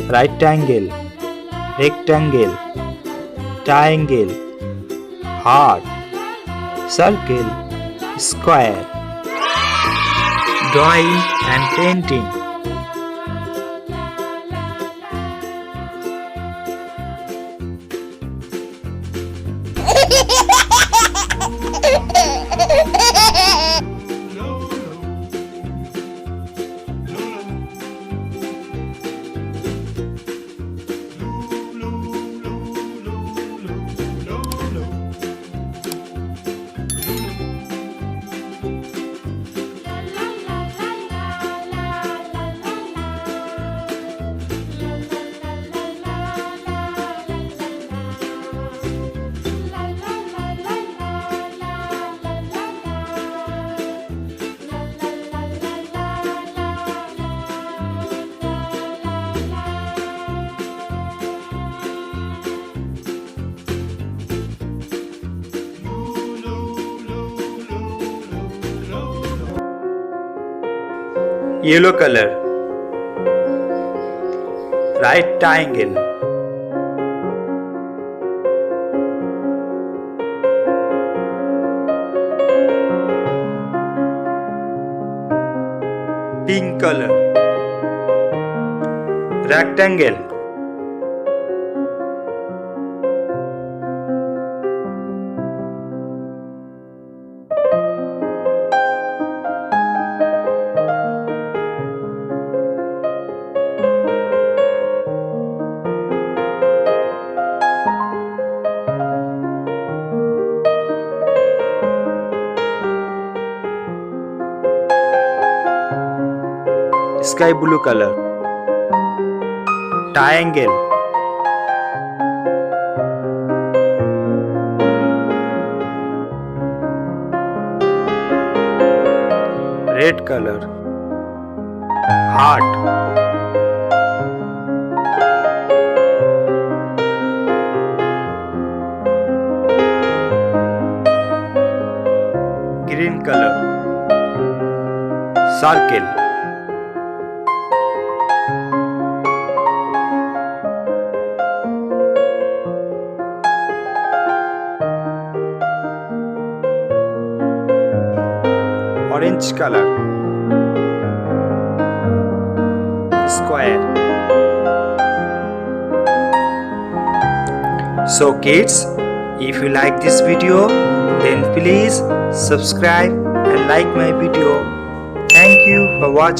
right angle, rectangle, triangle, heart, circle, square. Drawing and painting. Yellow color, right triangle, pink color, rectangle, sky blue color, triangle, red color, heart, green color, circle, orange color, square. So kids, if you like this video, then please subscribe and like my video. Thank you for watching.